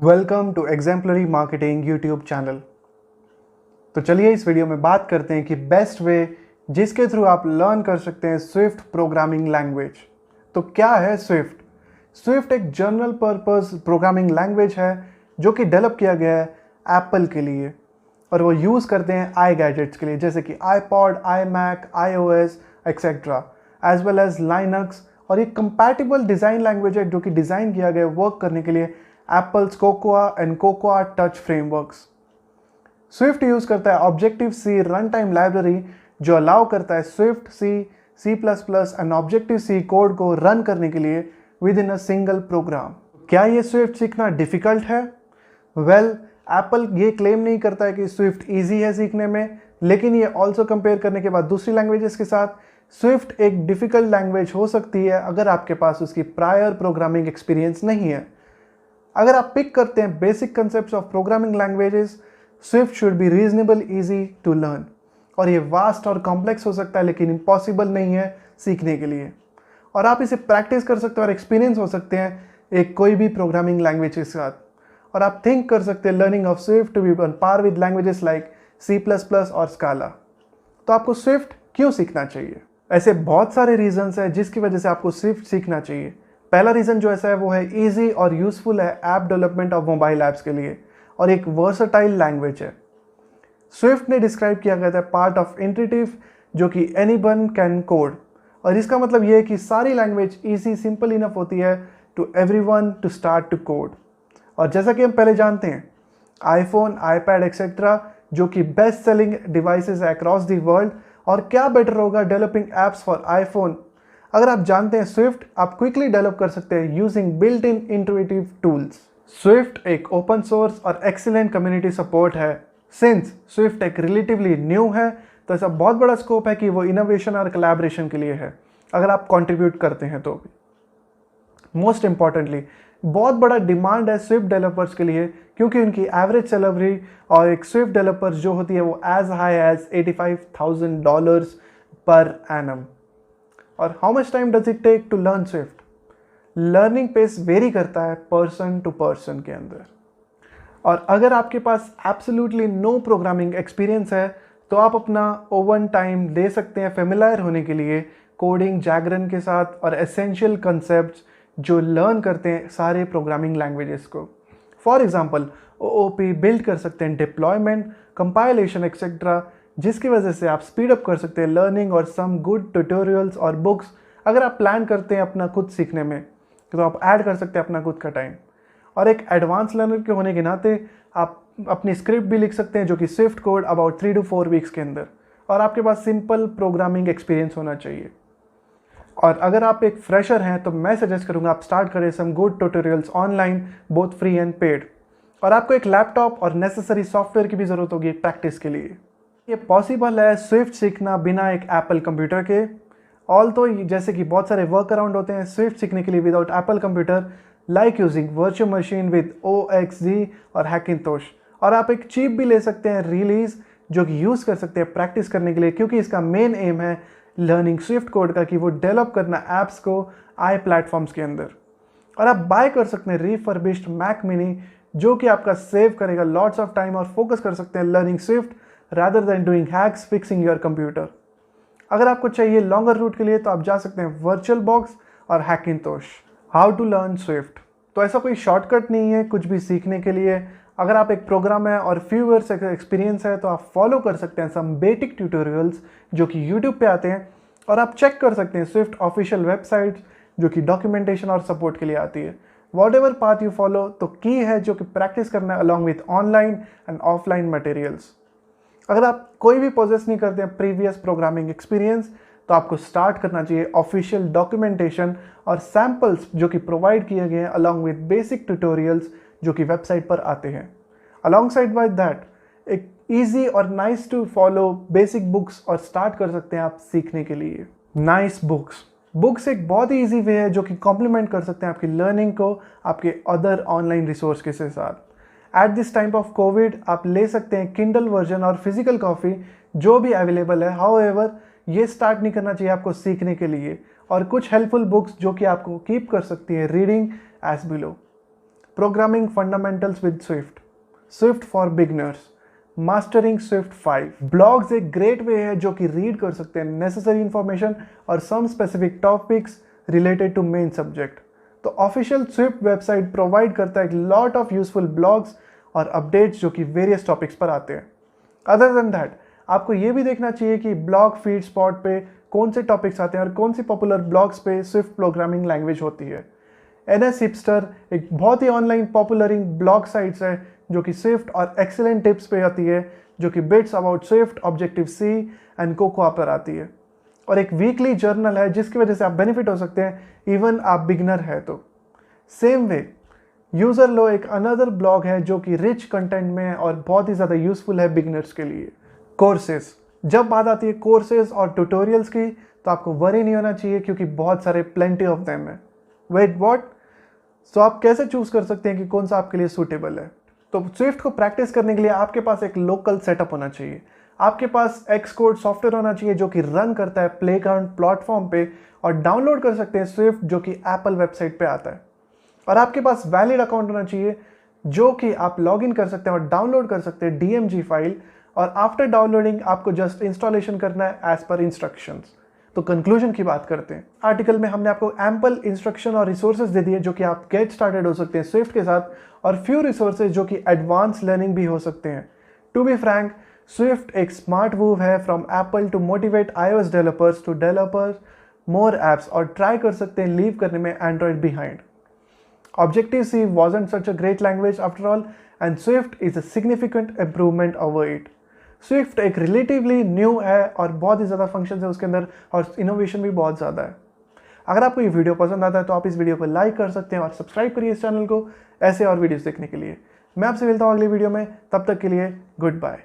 Welcome to exemplary marketing YouTube channel. तो चलिए इस वीडियो में बात करते हैं कि बेस्ट वे जिसके थ्रू आप लर्न कर सकते हैं स्विफ्ट प्रोग्रामिंग लैंग्वेज। तो क्या है स्विफ्ट? स्विफ्ट एक जनरल पर्पस प्रोग्रामिंग लैंग्वेज है जो कि डेवलप किया गया है एप्पल के लिए, और वो यूज़ करते हैं आई गैजेट्स के लिए जैसे कि iPod, iMac, iOS etcetera, as well as Linux. और ये कंपैटिबल डिज़ाइन लैंग्वेज है जो कि डिज़ाइन किया गया वर्क करने के लिए Apple's Cocoa and Cocoa Touch frameworks. Swift use करता है Objective C run time library जो अलाउ करता है Swift C plus plus and Objective C code को रन करने के लिए within a single program. क्या ये स्विफ्ट सीखना डिफ़िकल्ट है? वेल, एप्पल ये क्लेम नहीं करता है कि स्विफ्ट ईजी है सीखने में, लेकिन ये ऑल्सो कंपेयर करने के बाद दूसरी लैंग्वेजेस के साथ स्विफ्ट एक डिफ़िकल्ट लैंग्वेज हो सकती है अगर आपके पास उसकी प्रायर प्रोग्रामिंग एक्सपीरियंस नहीं है। अगर आप पिक करते हैं basic concepts of programming languages, Swift should be reasonable easy to learn. और ये वास्ट और कॉम्प्लेक्स हो सकता है लेकिन इम्पॉसिबल नहीं है सीखने के लिए। और आप इसे प्रैक्टिस कर सकते हैं और एक्सपीरियंस हो सकते हैं एक कोई भी प्रोग्रामिंग लैंग्वेज के साथ। और आप थिंक कर सकते हैं learning of Swift to be on par with languages like C++ और स्काला। तो आपको स्विफ्ट क्यों सीखना चाहिए? ऐसे बहुत सारे रीजंस हैं जिसकी वजह से आपको स्विफ्ट सीखना चाहिए। पहला रीज़न जो ऐसा है वो है इजी और यूज़फुल है app development of mobile apps के लिए, और एक वर्सटाइल लैंग्वेज है। स्विफ्ट ने डिस्क्राइब किया गया था पार्ट ऑफ इंट्यूटिव जो कि एनीवन कैन कोड, और इसका मतलब ये है कि सारी लैंग्वेज इजी सिंपल इनफ होती है to everyone to start to code. और जैसा कि हम पहले जानते हैं आईफोन, आईपैड एक्सेट्रा जो कि बेस्ट सेलिंग डिवाइसेस है अक्रॉस द वर्ल्ड, और क्या बेटर होगा डेवलपिंग एप्स फॉर आईफोन। अगर आप जानते हैं स्विफ्ट आप क्विकली डेवलप कर सकते हैं using built in intuitive tools. Swift एक ओपन सोर्स और एक्सीलेंट कम्युनिटी सपोर्ट है। सिंस स्विफ्ट एक रिलेटिवली न्यू है तो ऐसा बहुत बड़ा स्कोप है कि वो इनोवेशन और कोलैबोरेशन के लिए है अगर आप कंट्रीब्यूट करते हैं तो भी। मोस्ट इंपॉर्टेंटली बहुत बड़ा डिमांड है स्विफ्ट डेवलपर्स के लिए क्योंकि उनकी एवरेज सैलरी और एक स्विफ्ट डेवलपर्स जो होती है वो as high as $85,000 per annum. और how much time does it take to learn Swift? Learning pace vary करता है पर्सन टू पर्सन के अंदर। और अगर आपके पास एब्सोल्युटली नो प्रोग्रामिंग एक्सपीरियंस है तो आप अपना ओवन टाइम दे सकते हैं फेमिलियर होने के लिए कोडिंग जैगरन के साथ और एसेंशियल कंसेप्ट्स जो लर्न करते हैं सारे प्रोग्रामिंग लैंग्वेजेस को। फॉर एग्जांपल OOP बिल्ड कर सकते हैं, डिप्लॉयमेंट, कंपाइलेशन एक्सेट्रा, जिसकी वजह से आप स्पीड अप कर सकते हैं लर्निंग और सम गुड ट्यूटोरियल्स और बुक्स। अगर आप प्लान करते हैं अपना खुद सीखने में तो आप ऐड कर सकते हैं अपना खुद का टाइम। और एक एडवांस लर्नर के होने के नाते आप अपनी स्क्रिप्ट भी लिख सकते हैं जो कि Swift code about 3 to 4 weeks के अंदर, और आपके पास सिंपल प्रोग्रामिंग एक्सपीरियंस होना चाहिए। और अगर आप एक फ्रेशर हैं तो मैं सजेस्ट करूंगा आप स्टार्ट करें some good tutorials online, both free and paid. और आपको एक लैपटॉप और नेसेसरी सॉफ्टवेयर की भी ज़रूरत होगी प्रैक्टिस के लिए। ये पॉसिबल है स्विफ्ट सीखना बिना एक एप्पल कंप्यूटर के। ऑल तो जैसे कि बहुत सारे वर्क अराउंड होते हैं स्विफ्ट सीखने के लिए without Apple computer, like using virtual machine with OXG और हैकिंतोश। और आप एक चिप भी ले सकते हैं रिलीज जो कि यूज़ कर सकते हैं प्रैक्टिस करने के लिए, क्योंकि इसका मेन एम है लर्निंग स्विफ्ट कोड का कि वो डेवलप करना ऐप्स को आई प्लेटफॉर्म्स के अंदर। और आप बाय कर सकते हैं रिफर्बिश्ड मैक मिनी जो कि आपका सेव करेगा लॉट्स ऑफ टाइम, और फोकस कर सकते हैं learning Swift rather than doing hacks fixing your computer। अगर आपको चाहिए लॉन्गर रूट के लिए तो आप जा सकते हैं वर्चुअल बॉक्स और Hackintosh. How to learn Swift? तो ऐसा कोई शॉर्टकट नहीं है कुछ भी सीखने के लिए। अगर आप एक प्रोग्राम है और फ्यू ईयर्स एक्सपीरियंस है तो आप फॉलो कर सकते हैं सम बेसिक ट्यूटोरियल्स जो कि यूट्यूब पे आते हैं, और आप चेक कर सकते हैं स्विफ्ट ऑफिशियल वेबसाइट जो कि डॉक्यूमेंटेशन और सपोर्ट के लिए आती है। What ever path you follow तो की है जो कि प्रैक्टिस करना है along with online and offline materials. अगर आप कोई भी पोजेस नहीं करते हैं प्रीवियस प्रोग्रामिंग एक्सपीरियंस तो आपको स्टार्ट करना चाहिए ऑफिशियल डॉक्यूमेंटेशन और सैम्पल्स जो कि प्रोवाइड किए गए हैं अलॉन्ग विद बेसिक ट्यूटोरियल्स जो कि वेबसाइट पर आते हैं। अलॉन्ग साइड बाय दैट एक ईजी और nice to follow basic books और स्टार्ट कर सकते हैं आप सीखने के लिए। नाइस बुक्स एक बहुत ही ईजी वे है जो कि कॉम्प्लीमेंट कर सकते हैं आपकी लर्निंग को आपके अदर ऑनलाइन रिसोर्स के साथ। At this time of Covid आप ले सकते हैं किंडल वर्जन और फिजिकल कॉपी जो भी अवेलेबल है। हाउएवर ये स्टार्ट नहीं करना चाहिए आपको सीखने के लिए, और कुछ हेल्पफुल बुक्स जो कि आपको कीप कर सकती है reading as below. Programming fundamentals with Swift, Swift for beginners, mastering Swift 5। Blogs एक ग्रेट वे है जो कि रीड कर सकते हैं नेसेसरी इंफॉर्मेशन और some specific topics related to main subject. तो ऑफिशियल स्विफ्ट वेबसाइट प्रोवाइड करता है एक लॉट ऑफ यूजफुल ब्लॉग्स और अपडेट्स जो कि वेरियस टॉपिक्स पर आते हैं। अदर देन दैट आपको ये भी देखना चाहिए कि ब्लॉग फीड स्पॉट पे कौन से टॉपिक्स आते हैं और कौन सी पॉपुलर ब्लॉग्स पे स्विफ्ट प्रोग्रामिंग लैंग्वेज होती है। NS हिपस्टर एक बहुत ही ऑनलाइन पॉपुलरिंग ब्लॉग साइट्स है जो कि स्विफ्ट और एक्सीलेंट टिप्स पे आती है, जो कि bits about Swift, Objective C and Cocoa पर आती है। और एक वीकली जर्नल है जिसकी वजह से आप बेनिफिट हो सकते हैं इवन आप बिगनर है तो। सेम वे यूजर लो एक अनदर ब्लॉग है जो कि रिच कंटेंट में है और बहुत ही ज़्यादा यूजफुल है बिगनर्स के लिए। कोर्सेज, जब बात आती है कोर्सेज और ट्यूटोरियल्स की तो आपको वरी नहीं होना चाहिए क्योंकि बहुत सारे प्लेंटी ऑफ देम है। Wait what? सो आप कैसे चूज कर सकते हैं कि कौन सा आपके लिए सूटेबल है? तो स्विफ्ट को प्रैक्टिस करने के लिए आपके पास एक लोकल सेटअप होना चाहिए। आपके पास Xcode सॉफ्टवेयर होना चाहिए जो कि रन करता है प्लेग्राउंड प्लेटफॉर्म पे और डाउनलोड कर सकते हैं स्विफ्ट जो कि एप्पल वेबसाइट पे आता है। और आपके पास वैलिड अकाउंट होना चाहिए जो कि आप लॉगिन कर सकते हैं और डाउनलोड कर सकते हैं DMG फाइल, और आफ्टर डाउनलोडिंग आपको जस्ट इंस्टॉलेशन करना है एज पर इंस्ट्रक्शंस। तो कंक्लूजन की बात करते हैं। आर्टिकल में हमने आपको एम्पल इंस्ट्रक्शन और रिसोर्सेज दे दिए जो कि आप गेट स्टार्टेड हो सकते हैं स्विफ्ट के साथ, और फ्यू रिसोर्सेज जो कि एडवांस लर्निंग भी हो सकते हैं। टू बी फ्रैंक, स्विफ्ट एक स्मार्ट मूव है from Apple to motivate iOS developers to developers more apps, और ट्राई कर सकते हैं लीव करने में Android behind. Objective-C wasn't such a great language after all, and Swift is a significant improvement over it. Swift एक relatively new है और बहुत ही ज़्यादा फंक्शंस है उसके अंदर और इनोवेशन भी बहुत ज़्यादा है। अगर आपको ये वीडियो पसंद आता है तो आप इस वीडियो को लाइक कर सकते हैं और सब्सक्राइब करिए इस चैनल को ऐसे और वीडियोस देखने के लिए। मैं आपसे मिलता हूँ अगली वीडियो में, तब तक के लिए गुड बाय।